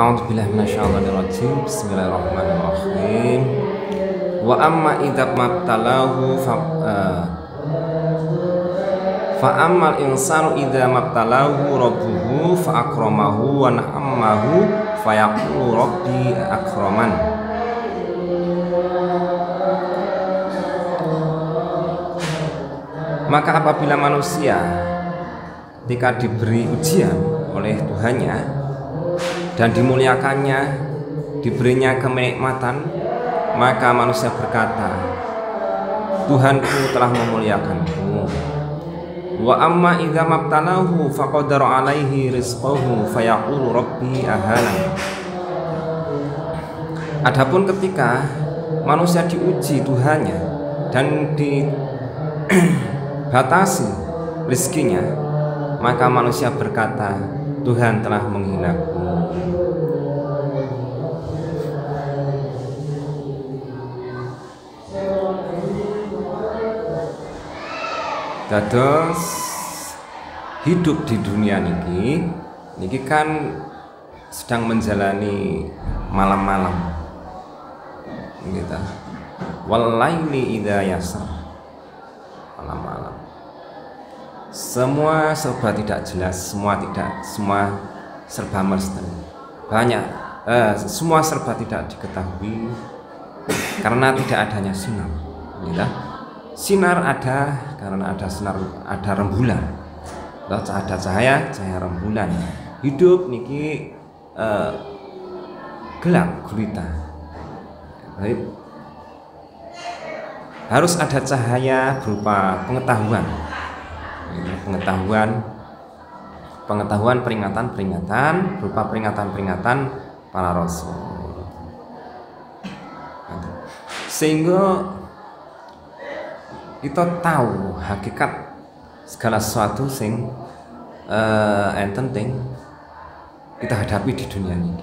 A'udzubillahi minasyaitonirrajim. Bismillahirrahmanirrahim. Wa amma idza mabtalahu fa ammal insanu idza mabtalahu rabbuhu fa akramahu wa na'amahu fa yaqulu rabbi akraman. Maka apabila manusia ketika diberi ujian oleh Tuhannya dan dimuliakannya, diberinya kenikmatan, maka manusia berkata, Tuhanku telah memuliakanku. Wa amma idza mabtalahu faqadara alaihi rizqahu fayaqulu rabbi ahana. Adapun ketika manusia diuji Tuhannya dan dibatasi rezekinya, maka manusia berkata, Tuhan telah menghinaku. Dados hidup di dunia niki kan sedang menjalani malam-malam gitu. Walaili idza yasar, malam-malam. Semua serba tidak jelas, semua serba misteri. Semua serba tidak diketahui karena tidak adanya sinar. Gitu. Sinar ada karena ada rembulan, ada cahaya rembulan. Hidup niki gelap gulita. Harus ada cahaya berupa pengetahuan, peringatan berupa peringatan para rasul, sehingga kita tahu hakikat segala sesuatu sing penting kita hadapi di dunia ini.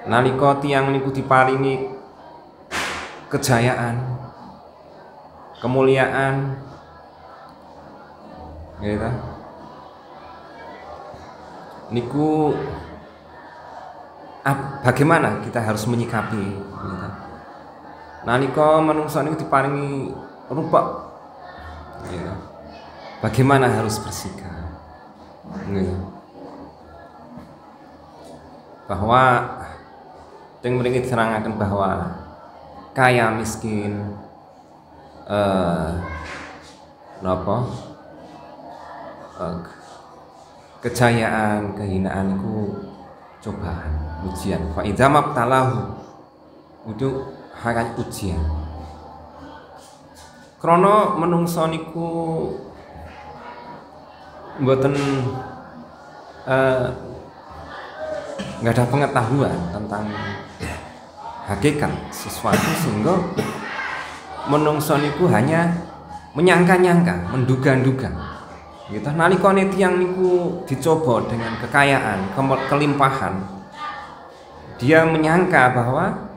Nalika tiyang niku diparingi kejayaan, kemuliaan, gitu. Niku bagaimana kita harus menyikapi, gitu. Nalika manungsa niku diparingi rupa, gitu. Bagaimana harus bersikap, gitu. Bahwa yang mriki diterangaken bahwa kaya miskin kejayaan, kehinaan itu cobaan, ujian. Fa idza mabtalahu, itu hakan ujian. Krana menungso niku mboten nggak ada pengetahuan tentang hakikat sesuatu, sehingga menungso niku hanya menyangka-nyangka, menduga-duga. Gitu. Nalikane tiyang niku dicoba dengan kekayaan, kelimpahan, dia menyangka bahwa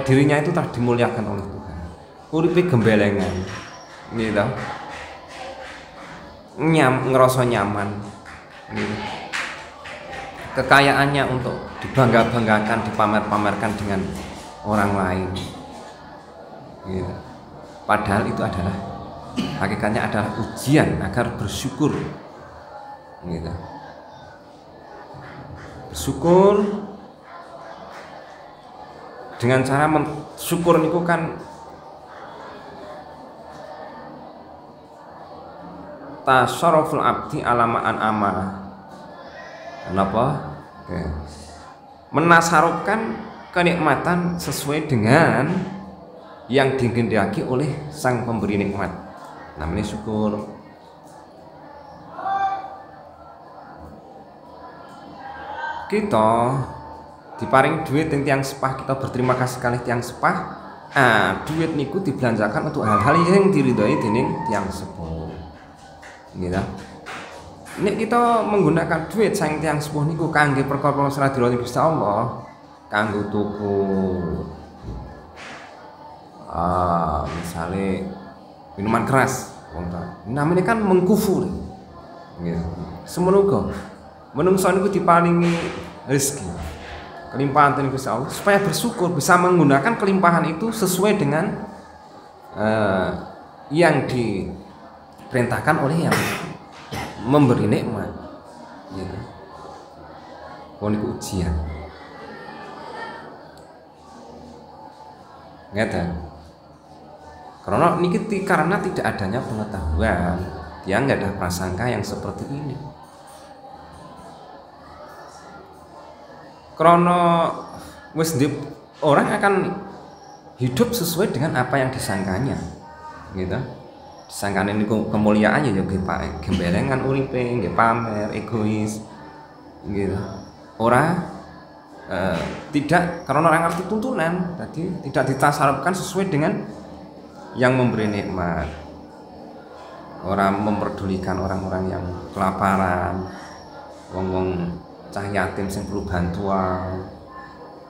dirinya itu telah dimuliakan oleh Tuhan. Uripe gembelengan, gitu. Ngerasa nyaman, gitu. Kekayaannya untuk dibangga-banggakan, dipamer-pamerkan dengan orang lain, gitu. Padahal itu adalah hakikatnya adalah ujian agar bersyukur, gitu. Bersyukur dengan cara syukur niku kan tasarruful abdi alama an'ama. Kenapa? Menasarufkan kenikmatan sesuai dengan yang dikehendaki oleh sang pemberi nikmat. Namanya syukur. Kita diparing duit yang sepah, kita berterima kasih kali tiang sepah. Duit niku dibelanjakan untuk hal-hal yang diridhoi dening tiang sepuh. Gitu. Nek kita menggunakan duit sang tiang sepuh niku kangge perkara ora diridhoi Gusti Allah, kanggo tuku misalnya minuman keras, namanya kan mengkufuri, gitu. Semoga menungso niku diparingi rezeki, kelimpahan dari Gusti Allah supaya bersyukur, bisa menggunakan kelimpahan itu sesuai dengan yang diperintahkan oleh yang memberi nikmat. Gitu. Niku ujian. Ngeten. Karena tidak adanya pengetahuan, dia nggak ada prasangka yang seperti ini. Karena orang akan hidup sesuai dengan apa yang disangkanya, gitu. Disangkanya ini kemuliaannya ya gembelengan uripe, nggih pamer, egois, gitu. Tidak, karena orang ngerti tuntunan, jadi tidak ditasarufkan sesuai dengan yang memberi nikmat. Orang memperdulikan orang-orang yang kelaparan, wong-wong cah yatim sing perlu bantuan,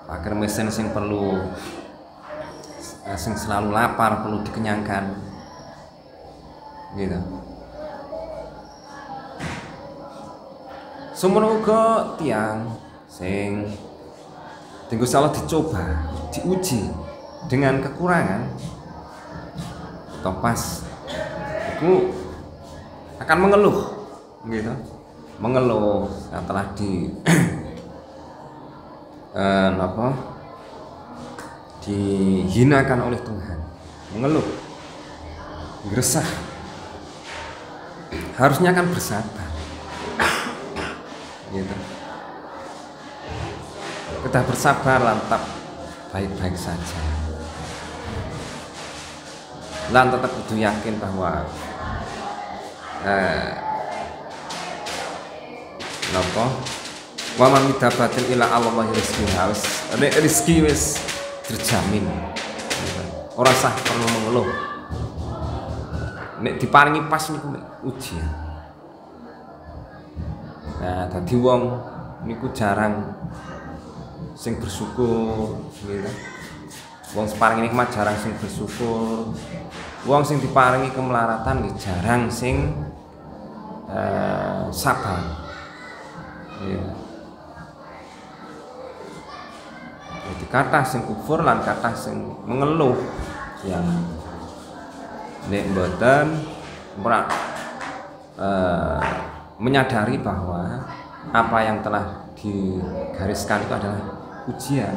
fakir miskin sing selalu lapar perlu dikenyangkan, gitu. Semono uga tiang sing Gusti Allah dicoba, diuji dengan kekurangan, topas, itu akan mengeluh, gitu. Mengeluh setelah dihinakan oleh Tuhan, mengeluh, geresah, harusnya kan bersabar, gitu. Kita bersabar lantap baik-baik saja, lan tetap kudu yakin bahwa wa man midabatin ila Allah rezeki wis terjamin. Ora sah perlu mengeluh. Nek diparingi pas niku ujian. Nah, dadi wong niku jarang sing bersyukur, gitu. Wong paringi nikmat jarang sing bersyukur. Wong sing diparingi kemelaratan jarang sing sabar. Gitu. Jadi kathah sing kufur lan kathah sing mengeluh yang nek mboten menyadari bahwa apa yang telah digariskan itu adalah ujian.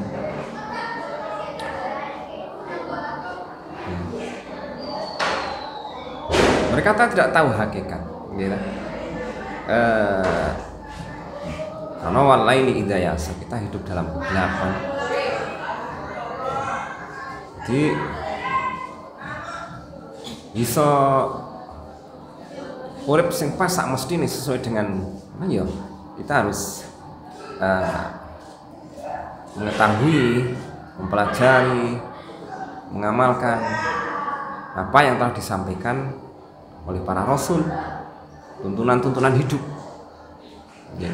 Mereka tidak tahu hakikat, gitu. Karena walaili idza yasa, kita hidup dalam kegelapan. Jadi bisa urip sing pas sak mestine sesuai dengan ya kita harus mengetahui, mempelajari, mengamalkan apa yang telah disampaikan oleh para rasul, tuntunan-tuntunan hidup. Ya.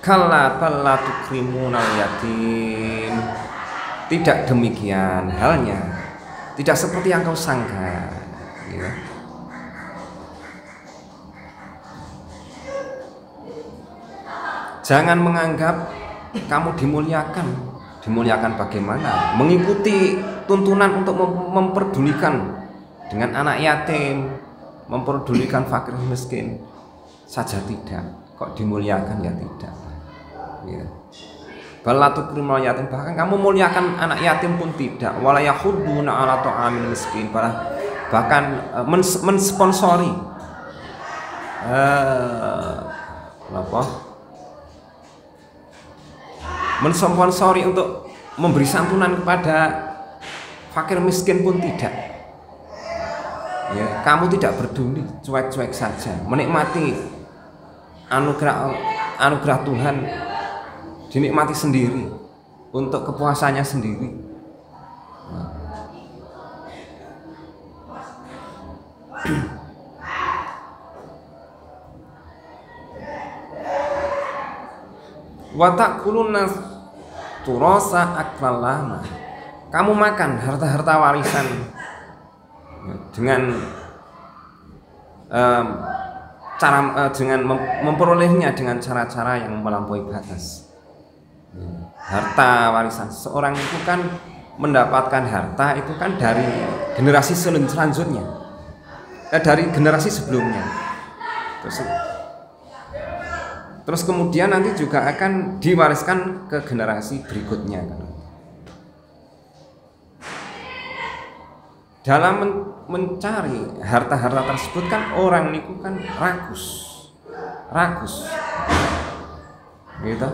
Kalla bal tukrimunal yatim. Tidak demikian halnya, tidak seperti yang kau sangka, ya. Jangan menganggap kamu dimuliakan bagaimana? Mengikuti tuntunan untuk memperdulikan dengan anak yatim, memperdulikan fakir miskin saja tidak, kok dimuliakan ya tidak, ya. Balatu krimal yatim, bahkan kamu muliakan anak yatim pun tidak. Wala yahudduna ala ta'amil miskin, bahkan mensponsori mensponsori untuk memberi santunan kepada fakir miskin pun tidak. Ya, kamu tidak peduli, cuek-cuek saja, menikmati anugerah Tuhan, dinikmati sendiri untuk kepuasannya sendiri. Wa ta'kuluna turasa aklan lama. Kamu makan harta-harta warisan dengan dengan memperolehnya dengan cara-cara yang melampaui batas. Harta warisan seorang itu kan mendapatkan harta itu kan dari generasi selanjutnya, dari generasi sebelumnya. Terus kemudian nanti juga akan diwariskan ke generasi berikutnya kan. Dalam mencari harta-harta tersebut kan orang niku kan ragus gitu,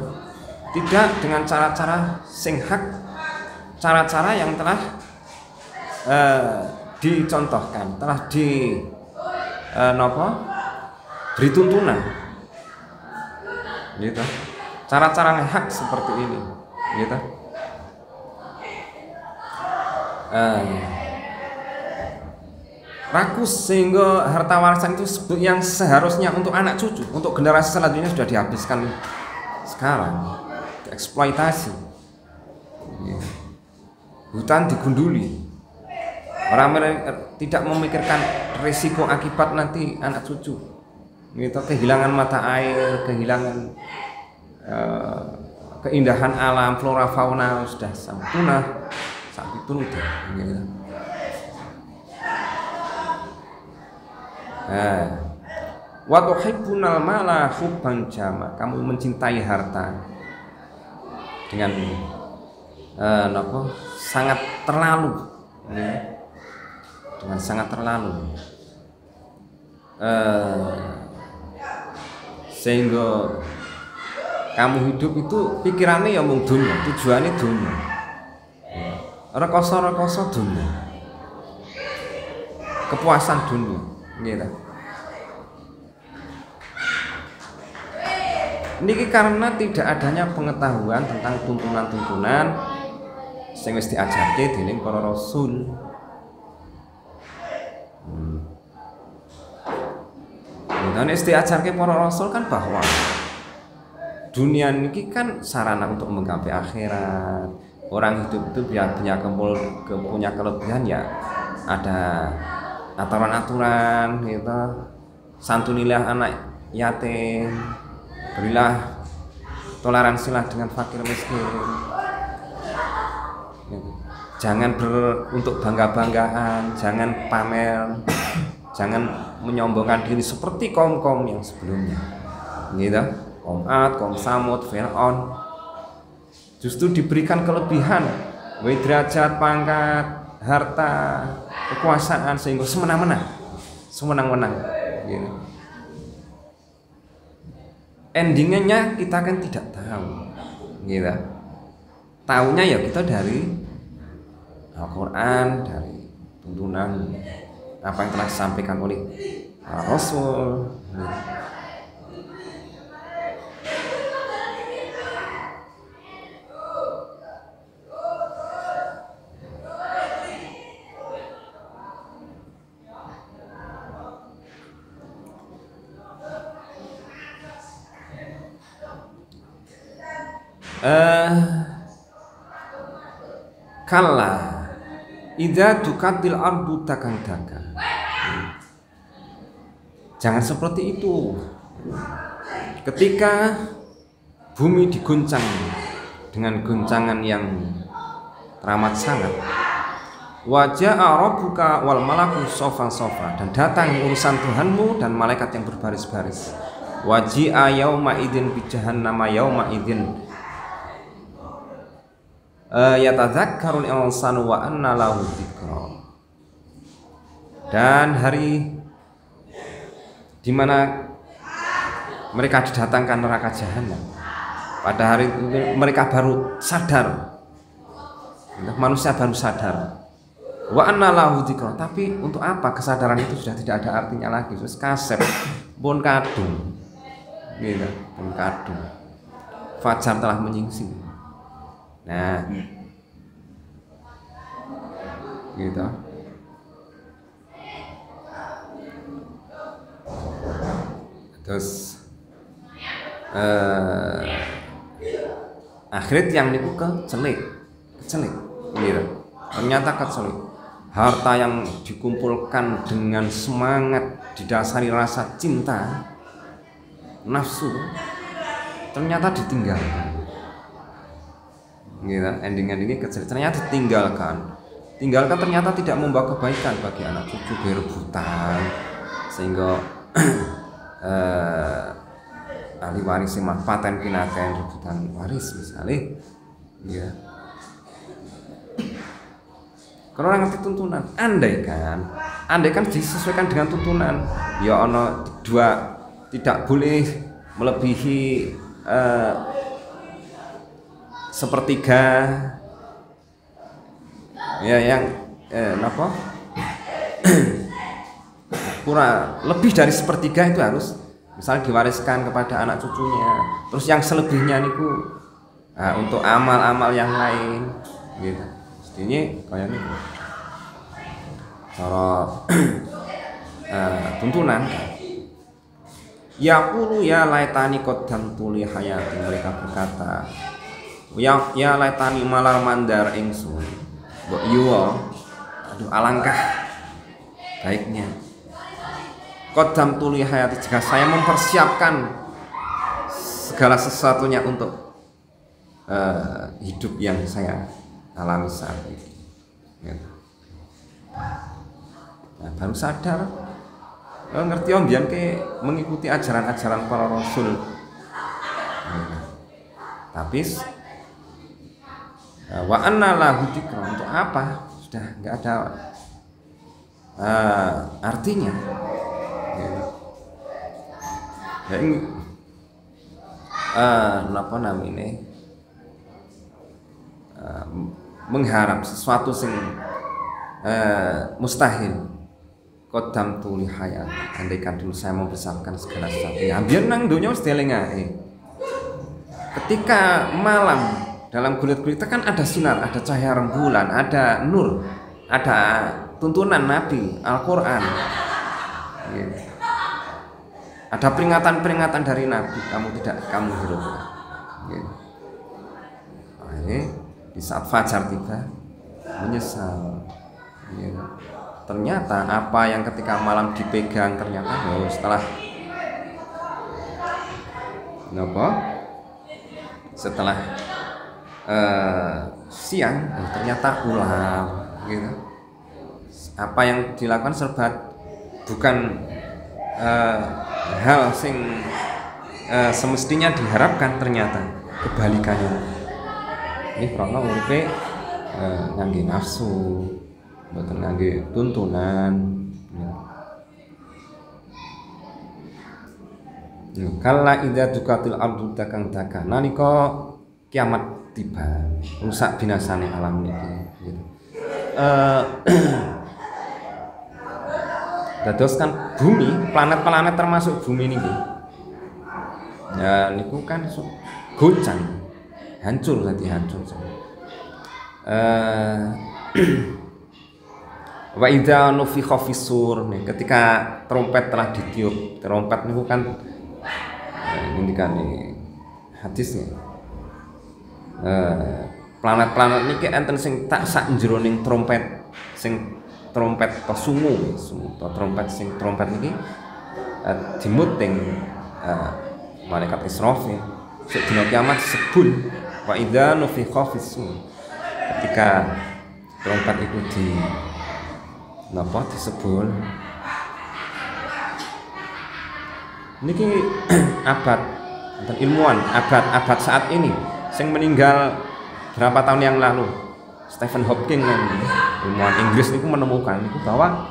tidak dengan cara-cara sing hak, cara-cara yang telah dicontohkan, telah beri tuntunan gitu, cara-cara hak seperti ini gitu. Rakus sehingga harta warisan itu yang seharusnya untuk anak cucu, untuk generasi selanjutnya sudah dihabiskan sekarang, eksploitasi. Hutan digunduli, orang tidak memikirkan risiko akibat nanti anak cucu, gitu, kehilangan mata air, kehilangan keindahan alam, flora fauna sudah sampai punah, sampai udah gitu. Wa tuhibbunal mala hubban jama, kamu mencintai harta dengan sangat terlalu, dengan sangat terlalu, sehingga kamu hidup itu pikirannya ya mung dunya, tujuannya dunya, rekoso dunya, kepuasan dunia gitu. Niki karena tidak adanya pengetahuan tentang tuntunan-tuntunan sing wis diajarke dening para rasul. Dan wis diajarke para rasul kan bahwa dunia niki kan sarana untuk menggapai akhirat. Orang hidup itu biar punya kelebihan ya ada aturan-aturan gitu. Santunilah anak yatim, berilah toleransilah dengan fakir miskin. Jangan untuk bangga-banggaan, jangan pamer, jangan menyombongkan diri seperti kaum-kaum yang sebelumnya. Gitu. Kaum Ad, kaum Samud, Fir'aun justru diberikan kelebihan, derajat, pangkat, harta, kekuasaan sehingga semenang-menang gitu. Endingnya kita kan tidak tahu gitu. Tahunya ya kita dari Al-Quran, dari tuntunan apa yang telah disampaikan oleh Rasul gitu. Kalla idza dukatil ardu dakang-dakang. Jangan seperti itu. Ketika bumi diguncang dengan guncangan yang teramat sangat, waja'a rabbuka wal malaku sofa-sofa, dan datang urusan Tuhanmu dan malaikat yang berbaris-baris. Waji'a yauma idzin bi jahannama yauma idzin yatadzakkarul insanu wa anna lahu dzikra. Dan hari di mana mereka didatangkan neraka jahanam, pada hari itu mereka baru sadar, manusia baru sadar. Wa anna lahu dzikra, tapi untuk apa kesadaran itu sudah tidak ada artinya lagi, terus kasep pun kadung gitu, pun kadung, fajar telah menyingsing. Nah, gitu. Terus akhirat yang niku kecelik gitu. Ternyata kecelik. Harta yang dikumpulkan dengan semangat didasari rasa cinta nafsu ternyata ditinggalkan. Gitu, ending-endingnya kecil ternyata ditinggalkan. Tinggalkan ternyata tidak membawa kebaikan bagi anak cucu, berebutan sehingga ahli waris mah paten pinaken rebutan waris misalnya, ya. Kalau orang ngerti tuntunan, andai kan disesuaikan dengan tuntunan, ya ono dua, tidak boleh melebihi sepertiga, ya yang apa? Kurang lebih dari sepertiga itu harus misalnya diwariskan kepada anak cucunya. Terus yang selebihnya niku untuk amal-amal yang lain, gitu. Mestinya kayak ini cara tuntunan. Yaqulu ya laitani qaddamtu li hayati, mereka berkata, ya laitani malar mandar ingsun. Mbok yuwa, aduh alangkah baiknya qaddamtu li hayati, jika saya mempersiapkan segala sesuatunya untuk hidup yang saya alami saat ini. Nah, baru sadar ngerti om biyen ke mengikuti ajaran-ajaran para rasul. Tapi wa anna lahu dzikra, untuk apa? Sudah enggak ada artinya. Ya ini apa namanya? Mengharap sesuatu sing mustahil. Qaddamtu li hayat, andaikan dulu saya mempersiapkan segala sesuatunya biar nang donya wis delengake. Ketika malam dalam kulit-kulit kan ada sinar, ada cahaya rembulan, ada nur, ada tuntunan Nabi, Al-Qur'an. Gitu. Ada peringatan-peringatan dari Nabi, kamu hiraukan. Gitu. Di saat fajar tiba menyesal. Gitu. Ternyata apa yang ketika malam dipegang ternyata setelah siang ternyata ulang, gitu. Apa yang dilakukan serba bukan hal sing semestinya diharapkan, ternyata kebalikannya. Ini karena uripe ngangge nafsu, mboten ngangge tuntunan. Kala idza dukatil ardu dakang-dakang, nalika kiamat tiba, rusak binasane alam niki, gitu. Dados kan bumi, planet-planet termasuk bumi niki. Ya niku kan goncang, hancur. Wa idza nufikha fis-sur, ketika trompet telah ditiup. Trompet niku kan ngendikane hadisnya. Planet-planet niki enten sing tak sak jroning trompet, sing trompet sungu trompet sing trompet niki dimuting malaikat Israfil. Sedina kiamat sebul wa idza nufikha fis-sur. Ketika trompet itu disebul niki abad ilmuwan abad saat ini sing meninggal berapa tahun yang lalu, Stephen Hawking, ilmuwan Inggris niku menemukan niku bahwa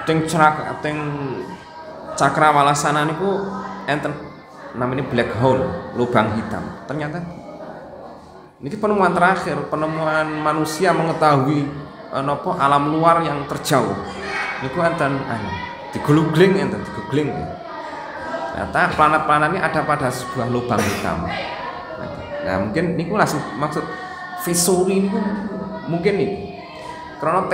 teng cakrawala sana niku enten namanya black hole, lubang hitam. Ternyata niki penemuan terakhir, penemuan manusia mengetahui alam luar yang terjauh. Niku enten digugling. Ternyata planet-planet ini ada pada sebuah lubang hitam. Nah, mungkin niku langsung maksud visuri niku mungkin nih. Karena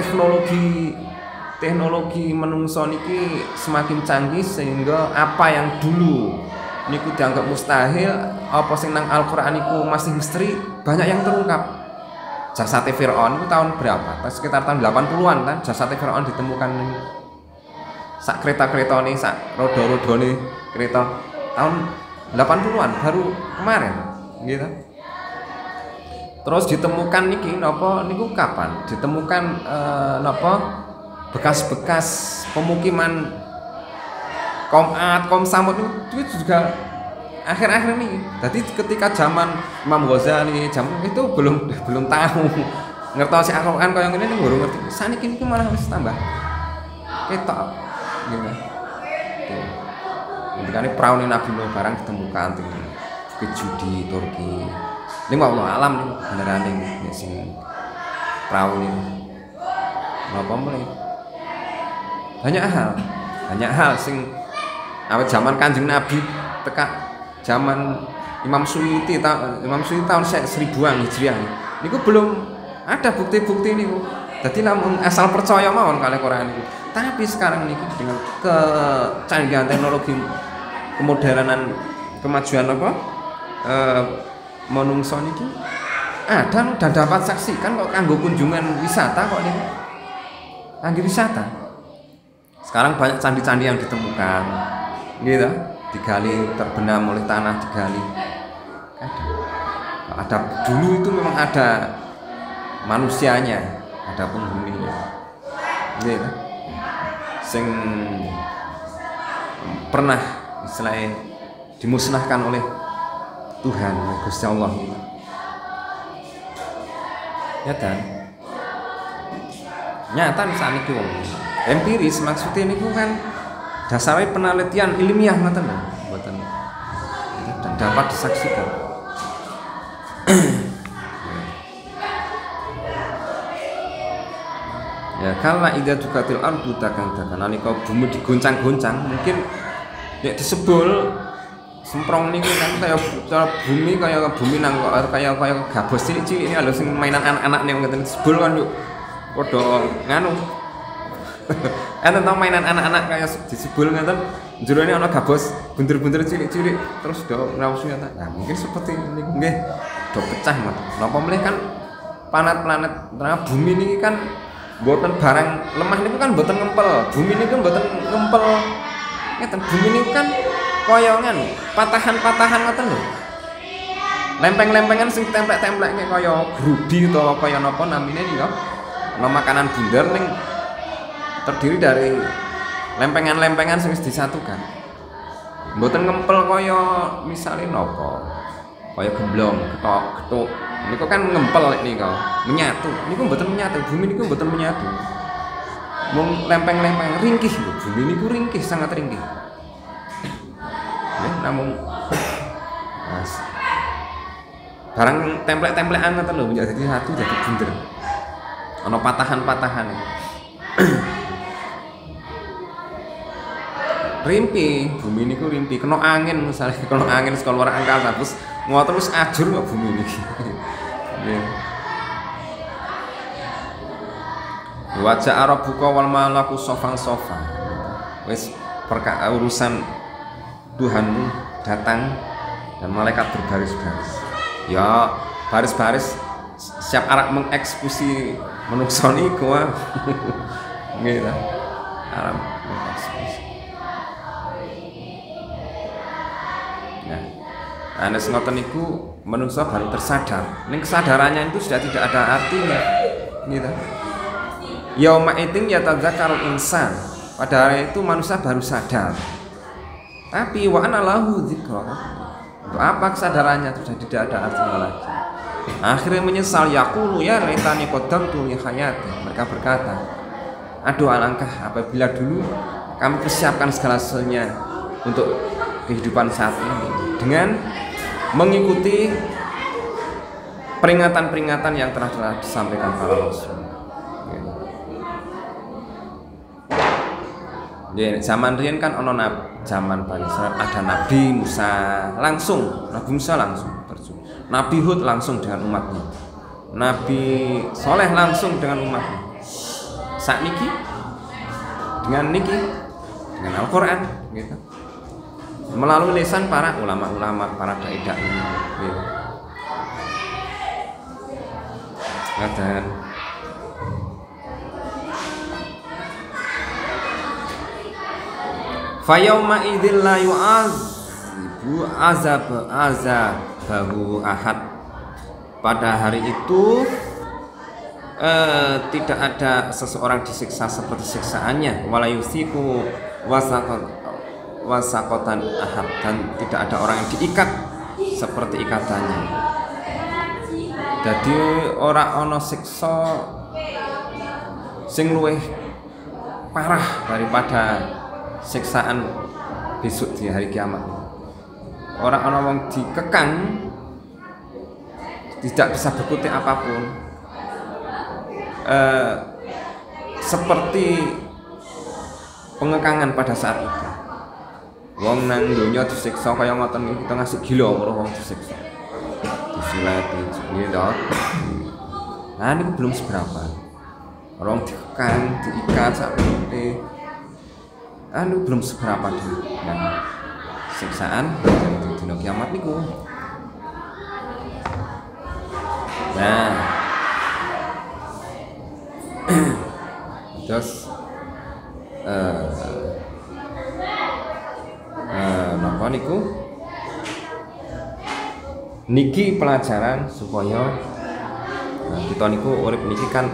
teknologi menungso niki semakin canggih sehingga apa yang dulu niku dianggap mustahil, apa sing nang Al-Qur'an niku masih misteri, banyak yang terungkap. Jasad Fir'aun itu tahun berapa? Sekitar tahun 80-an kan jasad Fir'aun ditemukan sak kereta-kereta nih, sak rodo-rodo nih kereta tahun 80-an baru kemarin gitu. Terus ditemukan niki napa niku kapan? Ditemukan napa bekas-bekas pemukiman kaum Ad, kaum Samud itu juga akhir-akhir ini. Jadi ketika zaman Imam Ghazali zaman itu belum tahu ngertosi Al-Qur'an kaya ngene ning guru ngerti. Saniki niku malah wis tambah ketok gitu. Indikane praune Nabi Nuh barang ditemukan teng judi Turki. Ini Allah alam nih beneran nih sing perahu nih. Napa mulai? Banyak hal sing awet zaman Kanjeng Nabi teka zaman Imam Suyuti tahun 1000-an Hijriah. Niku belum ada bukti-bukti niku. Jadi namun asal percaya mawon kalih Quran niku. Tapi sekarang niku dengan kecanggihan teknologi kemodernan kemajuan apa? Menungso niki dan dapat saksikan kok kanggo kunjungan wisata kok niku. Kanggo wisata. Sekarang banyak candi-candi yang ditemukan. Gitu, digali terbenam oleh tanah digali. Ada dulu itu memang ada manusianya, ada penghuninya. Gitu. Sing pernah istilahnya dimusnahkan oleh Tuhan, Gusti Allah. Nyata saniki wong. Empiris maksudnya niku kan dasarnya penelitian ilmiah ngoten lho, mboten. Dan dapat disaksikan. Ya kala idza tukatil ardu takan nalika bumi digoncang-goncang mungkin nek disebul semprong niku kan kaya bumi nang kaya gabos cilik-cilik ini lho sing mainan anak-anak ning ngoten sebul kan yuk padha nganu. Tentang mainan anak-anak kaya disebul ngoten jerone ana gabos bunder-bunder cilik-cilik terus do ngrawusi ta. Nah, mungkin seperti niku nggih do pecah mboten. Napa meneh kan planet-planet bumi niki kan mboten barang lemah niku kan mboten ngempel. Bumi niku mboten ngempel. Ngeten bumi niku kan koyongan patahan-patahan ngoten lho. Lempeng-lempengan sing templek-templeke kaya grubi utawa kaya napa namine niku. Ana makanan bundar ning terdiri dari lempengan-lempengan sing disatukan. Mboten ngempel kaya misale napa. Kaya gemblong, ketok-ketuk. Niku kan ngempel niku, menyatu. Niku mboten menyatu, bumi niku mboten menyatu. Mung lempeng-lempeng ringkih lho, bumi niku ringkih, sangat ringkih. Namun barang templek-templekan ngoten lho menjadi satu jadi bunder. Ana patahan-patahan. Rimpi, bumi niku rimpi, kena angin misalnya kena angin saka luar angkasa terus ngoten terus ajur kok bumi niki. Nggih. Wa ja'a rabbuka wal malaku sofan. Wis urusan Tuhanmu datang dan malaikat berbaris-baris. Ya, baris-baris siap arek mengeksekusi menungso niku. Nggih ta. Arep mengeksekusi. Nah, anes ngoten niku menungso baru tersadar. Ning kesadarannya itu sudah tidak ada artinya. Gitu. Yauma idzin yatadzakkarul insan. Pada hari itu manusia baru sadar. Tapi wa ana lahu dzikra. Untuk apa kesadarannya sudah tidak ada artinya lagi. Akhirnya menyesal yaqulu ya laitani qaddamtu li hayati. Mereka berkata, aduh alangkah apabila dulu kami persiapkan segala sesuatunya untuk kehidupan saat ini dengan mengikuti peringatan-peringatan yang telah disampaikan para rasul. Ya, zaman riyen kan ono zaman Bani Israil ada Nabi Musa langsung berjumpa. Nabi Hud langsung dengan umatnya. Nabi Soleh langsung dengan umatnya. Saat niki dengan Al-Qur'an gitu. Melalui lisan para ulama-ulama, para dai-dai gitu. Dan yauma idzil la yu'adzibu azabahu ahad. Pada hari itu tidak ada seseorang disiksa seperti siksaannya, wala yusiku wasakotan ahad, dan tidak ada orang yang diikat seperti ikatannya. Jadi ora ana siksa sing luwih parah daripada siksaan besok di hari kiamat. Ora ana wong dikekang tidak bisa berkutik apapun, seperti pengekangan pada saat itu. Wong nang donya disiksa kaya ngoten iki, kita ngasih gila ora wong disiksa. Disilati gitu. Nah ini belum seberapa. Orang dikekang, diikat sampai anu belum seberapa dengan siksaan di dina kiamat niku. Nah, terus napa niku? Niki pelajaran supaya kita niku urip niki kan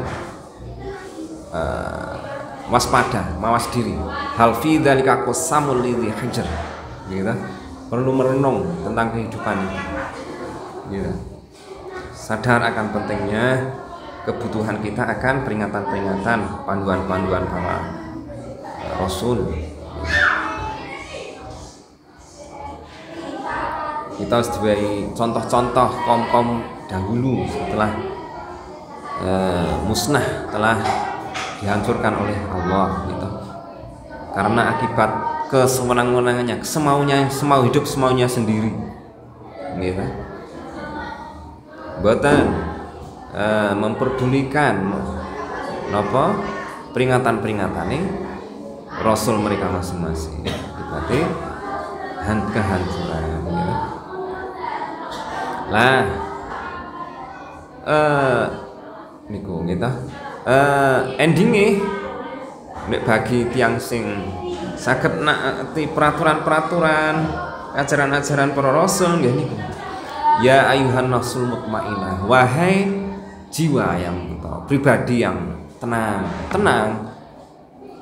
waspada, mawas diri. Hal fi dzalika qasamul lidzi hijr. Gitu. Perlu merenung tentang kehidupan ini. Gitu. Sadar akan pentingnya kebutuhan kita akan peringatan-peringatan, panduan-panduan para Rasul. Kita harus diberi contoh-contoh kaum-kaum dahulu setelah musnah, telah dihancurkan oleh Allah gitu. Karena akibat kesewenang-wenangannya, semau hidup semaunya sendiri gitu. Boten memperdulikan napa peringatan-peringatan ini Rasul mereka masing-masing. Berarti kehancuran gitu. Lah niku kita endingnya nek bagi tiang sing saged naati peraturan-peraturan ajaran-ajaran para rasul nggih niku. Ya ayuhan nafsul mutmainnah, wahai jiwa yang pribadi yang tenang.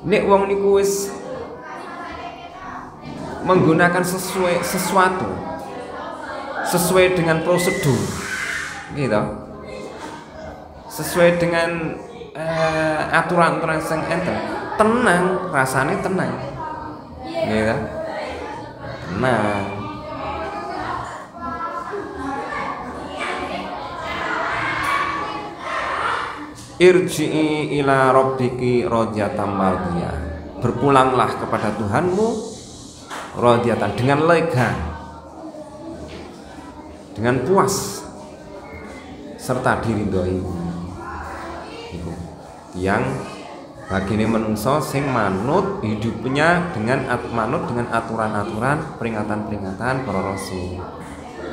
Nek wong niku wis menggunakan sesuai dengan prosedur gitu, sesuai dengan aturan-aturan sing enten, tenang, rasanya tenang gitu, tenang. Irji'i ila rabbiki radiyatan mardiyah, berpulanglah kepada Tuhanmu radiyatan, dengan lega, dengan puas serta diridhoi. Iku yang bagine menungso sing manut hidupnya dengan aturan-aturan, peringatan-peringatan para rasul.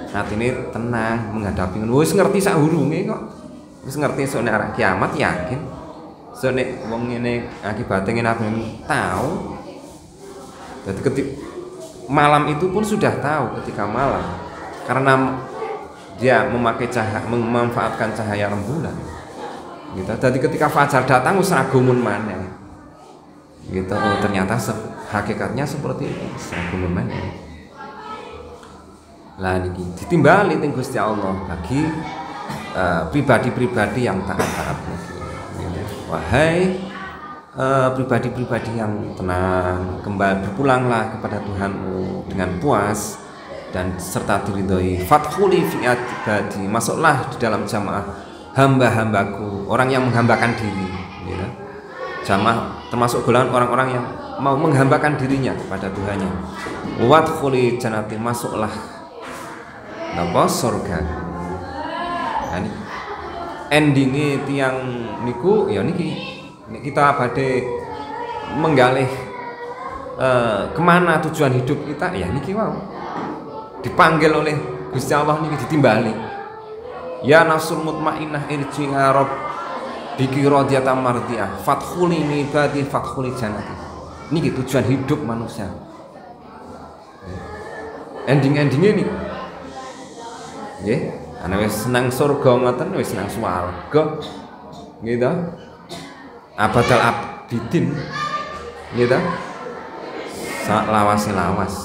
Atine tenang menghadapi ngono, wis ngerti sak hurunge kok. Wis ngerti sok nek arep kiamat yakin. Sok nek wong ngene akibate ngene apa tahu. Jadi malam itu pun sudah tahu ketika malam, karena dia memanfaatkan cahaya rembulan gitu. Jadi ketika fajar datang wis ragumun maneh gitu. Oh ternyata hakikatnya seperti itu, ragumun maneh. Lah niki ditimbali ning Gusti Allah bagi pribadi-pribadi yang taat niki gitu. Wahai pribadi-pribadi yang tenang, kembali berpulanglah kepada Tuhanmu dengan puas dan serta diridhoi. Fadkhuli fi ibadi, masuklah di dalam jamaah hamba-hambaku, orang yang menghambakan diri ya. Jamaah termasuk golongan orang-orang yang mau menghambakan dirinya kepada Tuhannya. Wadkhuli jannati, masuklah napa surga. Nah, endingnya tiang niku ya niki kita badhe menggalih kemana tujuan hidup kita ya niki wow, dipanggil oleh Gusti Allah niki ditimbali. Ya nafsul mutmainnah irji'a rabbiki radiyatan mardiyah fadkhuli ibadi fadkhuli jannati. Niki tujuan hidup manusia ending-endinge niku. Nggih, ana wis seneng surga ngoten, wis seneng swarga. Nggih to? Abadal abidin. Nggih to? Sak lawas-lawas.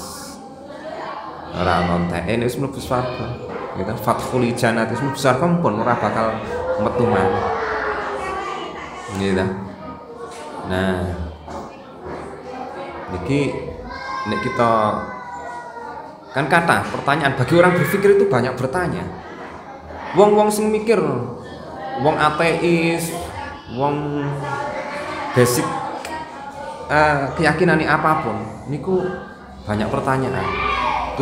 Ora nontek wis mlebu swarga. Nggih to? Fathul jannah wis mlebu swarga pun ora bakal metu maneh. Nggih to? Nah, niki nek kita kan kata pertanyaan bagi orang berpikir itu banyak bertanya. Wong sing mikir, wong ateis, wong basic keyakinan apapun, niku banyak pertanyaan.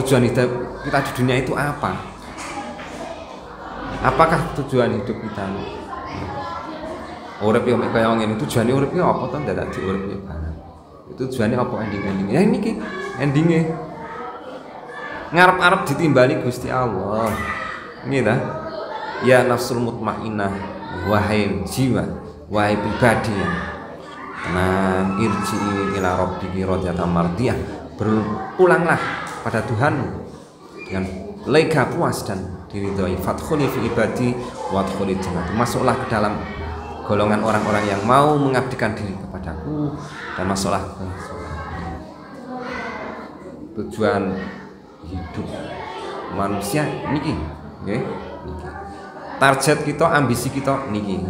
Tujuan hidup kita di dunia itu apa? Apakah tujuan hidup kita? Urip yo mek kaya ngene, tujuane urip ki apa to ndak diurip yo barang. Itu tujuane apa ending-ending. Ya niki endinge ngarep-arep ditimbali Gusti Allah. Nggih ta? Ya nafsul mutmainnah, wahai jiwa, wahai pribadi. Nah, irji ila rabbiki radiyatan mardiyah. Berpulanglah pada Tuhanmu dengan lega puas dan diridhoi. Fadkhuli fi ibadi wadkhuli jannah. Masuklah ke dalam golongan orang-orang yang mau mengabdikan diri kepadaku dan masuklah ke surga. Tujuan hidup manusia niki, nggih. Niki. Target kita, ambisi kita niki,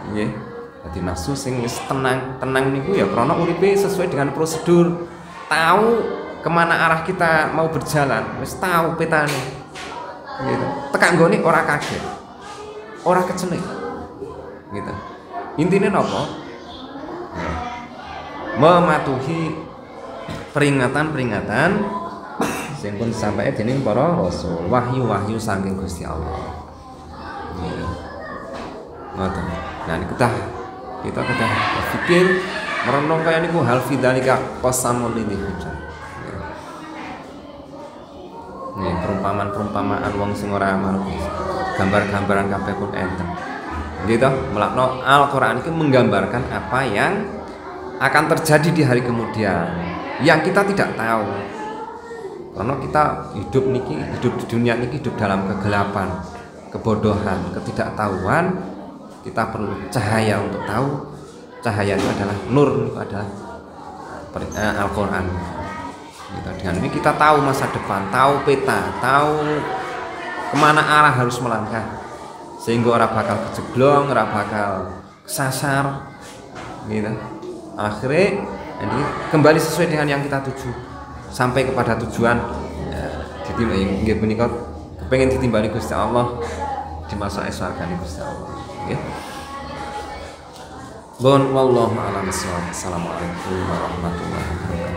nggih. Dadi nafsu sing wis tenang niku ya krana uripe sesuai dengan prosedur, tahu kemana arah kita mau berjalan, wis tahu petane. Gitu. Tekan nggone ora kaget, ora kecelik. Gitu. Intinya apa? Ya. Mematuhi peringatan-peringatan sing pun disampaikan dening para rasul, wahyu-wahyu saking Gusti Allah. Nggih. Ngoten. Nah kita berpikir merenung kaya niku hal fidzalika qasamul lidhi hujjah. Nih perumpamaan wong sing ora manut gambar-gambaran kabeh pun enten. Gitu, melakno Al-Qur'an itu menggambarkan apa yang akan terjadi di hari kemudian yang kita tidak tahu. Karena kita hidup di dunia niki hidup dalam kegelapan, kebodohan, ketidaktahuan. Kita perlu cahaya untuk tahu. Cahaya itu adalah nur, itu adalah Al-Qur'an. Gitu. Dengan ini kita tahu masa depan, tahu peta, tahu kemana arah harus melangkah, sehingga orang bakal kejeglong, orang bakal kesasar, gitu. Akhirnya ini kembali sesuai dengan yang kita tuju, sampai kepada tujuan. Nggih menika kepengin ditimbali Gusti Allah di masa surga Gusti Allah. Nggih. Bon wallahu a'lam bishawab. Assalamualaikum warahmatullahi wabarakatuh.